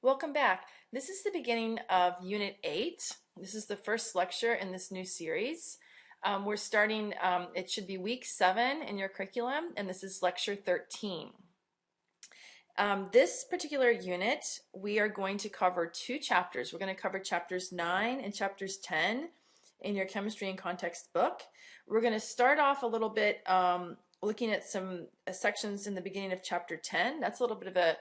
Welcome back. This is the beginning of Unit 8. This is the first lecture in this new series. We're starting, it should be week 7 in your curriculum, and this is lecture 13. This particular unit, we are going to cover 2 chapters. We're going to cover chapters 9 and chapters 10 in your chemistry and context book. We're going to start off a little bit looking at some sections in the beginning of chapter 10. That's a little bit of a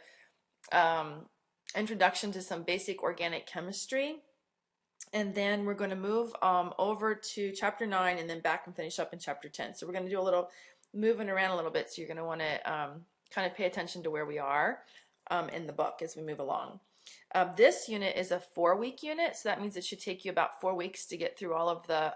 introduction to some basic organic chemistry, and then we're going to move over to chapter 9 and then back and finish up in chapter 10. So we're going to do a little moving around a little bit, so you're going to want to kind of pay attention to where we are in the book as we move along. This unit is a 4-week unit, so that means it should take you about 4 weeks to get through all of the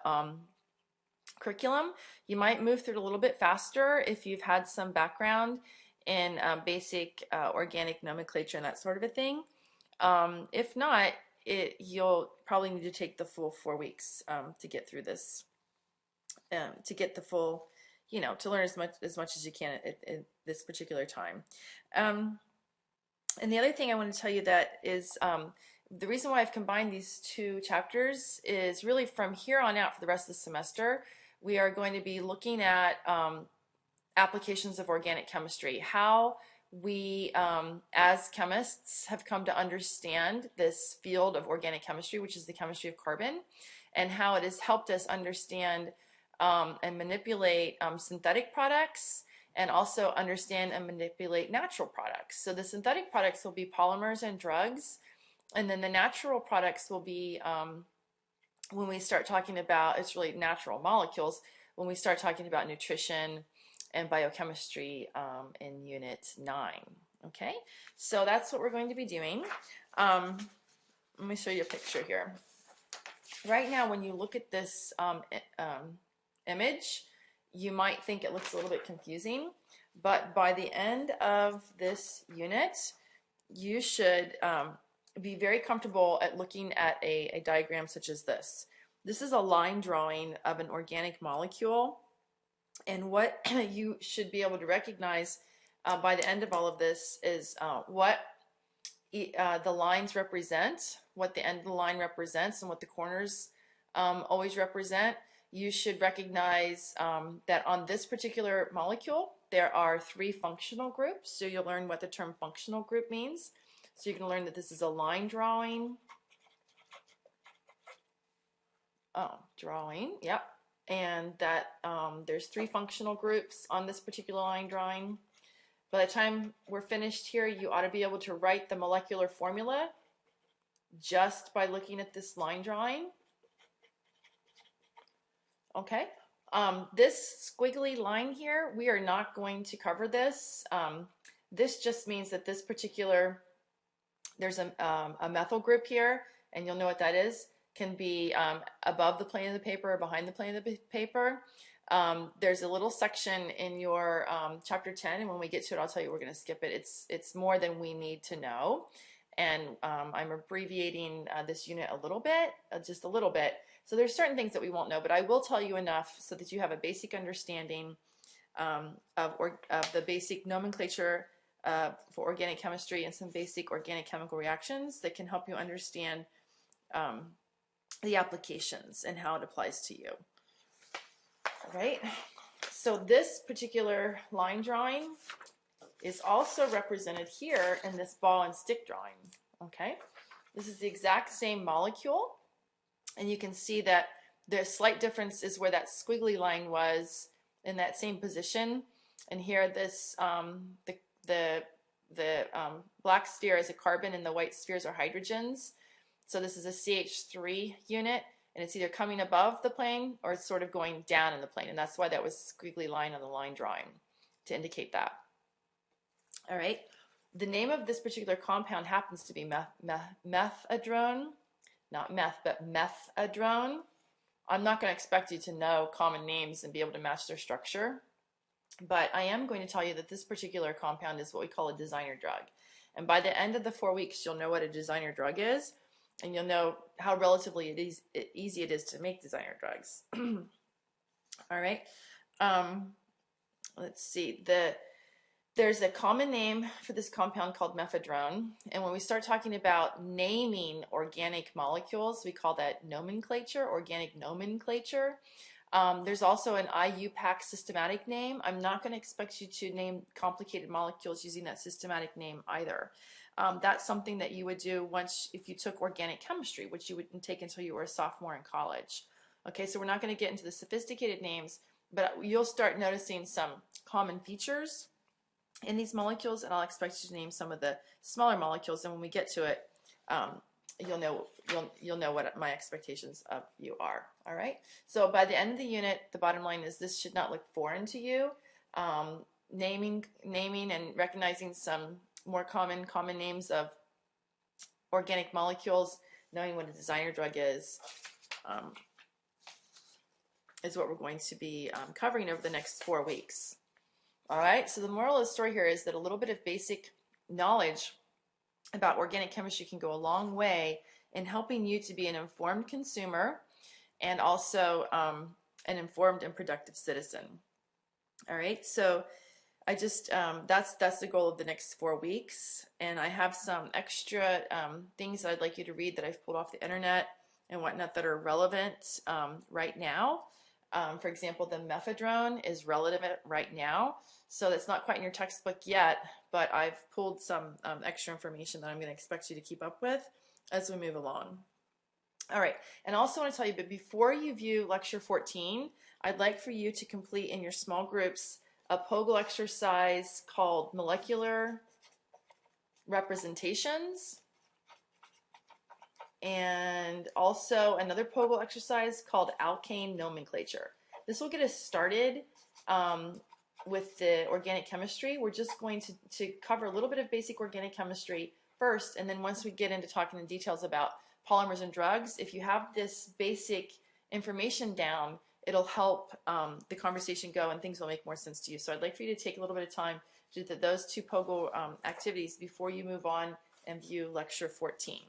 curriculum. You might move through it a little bit faster if you've had some background in basic organic nomenclature and that sort of a thing. If not, you'll probably need to take the full 4 weeks to get through this, to get the full, to learn as much as you can at this particular time. And the other thing I want to tell you that is the reason why I've combined these 2 chapters is really from here on out for the rest of the semester, we are going to be looking at applications of organic chemistry, how we as chemists have come to understand this field of organic chemistry, which is the chemistry of carbon, and how it has helped us understand and manipulate synthetic products, and also understand and manipulate natural products. So the synthetic products will be polymers and drugs, and then the natural products will be, when we start talking about, it's really natural molecules, when we start talking about nutrition and biochemistry in Unit 9. Okay, so that's what we're going to be doing. Let me show you a picture here. Right now, when you look at this image, you might think it looks a little bit confusing, but by the end of this unit, you should be very comfortable at looking at a diagram such as this. This is a line drawing of an organic molecule. And what you should be able to recognize by the end of all of this is what the lines represent, what the end of the line represents, and what the corners always represent. You should recognize that on this particular molecule, there are 3 functional groups. So you'll learn what the term functional group means. So you can learn that this is a line drawing. Yep. And that there's 3 functional groups on this particular line drawing. By the time we're finished here, you ought to be able to write the molecular formula just by looking at this line drawing. Okay, this squiggly line here, we are not going to cover this. This just means that this particular, there's a methyl group here, and you'll know what that is. Can be above the plane of the paper or behind the plane of the paper. There's a little section in your chapter 10, and when we get to it, I'll tell you we're going to skip it. It's more than we need to know, and I'm abbreviating this unit a little bit, just a little bit. So there's certain things that we won't know, but I will tell you enough so that you have a basic understanding of the basic nomenclature for organic chemistry and some basic organic chemical reactions that can help you understand the applications and how it applies to you. All right, so this particular line drawing is also represented here in this ball and stick drawing. Okay, this is the exact same molecule, and you can see that the slight difference is where that squiggly line was in that same position, and here this the black sphere is a carbon and the white spheres are hydrogens. So this is a CH3 unit, and it's either coming above the plane or it's sort of going down in the plane, and that's why that was squiggly line on the line drawing to indicate that. All right, the name of this particular compound happens to be methadrone, not meth, but methadrone. I'm not going to expect you to know common names and be able to match their structure, but I am going to tell you that this particular compound is what we call a designer drug. And by the end of the 4 weeks, you'll know what a designer drug is, and you'll know how relatively easy it is to make designer drugs. All right. Let's see. There's a common name for this compound called mephedrone, and when we start talking about naming organic molecules, we call that nomenclature, organic nomenclature. There's also an IUPAC systematic name. I'm not going to expect you to name complicated molecules using that systematic name either. That's something that you would do once if you took organic chemistry, which you wouldn't take until you were a sophomore in college. Okay, so we're not going to get into the sophisticated names, but you'll start noticing some common features in these molecules, and I'll expect you to name some of the smaller molecules, and when we get to it, you'll know what my expectations of you are. All right, so by the end of the unit, the bottom line is this should not look foreign to you. Naming and recognizing some more common names of organic molecules, knowing what a designer drug is what we're going to be covering over the next 4 weeks. All right, so the moral of the story here is that a little bit of basic knowledge about organic chemistry can go a long way in helping you to be an informed consumer and also an informed and productive citizen. All right, so I just that's the goal of the next 4 weeks, and I have some extra things that I'd like you to read that I've pulled off the internet and whatnot that are relevant right now. For example, the mephedrone is relevant right now, so that's not quite in your textbook yet, but I've pulled some extra information that I'm going to expect you to keep up with as we move along. All right, and I also want to tell you, but before you view lecture 14, I'd like for you to complete in your small groups a POGL exercise called Molecular Representations, and also another POGL exercise called Alkane Nomenclature. This will get us started with the organic chemistry. We're just going to cover a little bit of basic organic chemistry first, and then once we get into talking in details about polymers and drugs, if you have this basic information down, it'll help the conversation go and things will make more sense to you. So I'd like for you to take a little bit of time to do those 2 POGL activities before you move on and view lecture 14.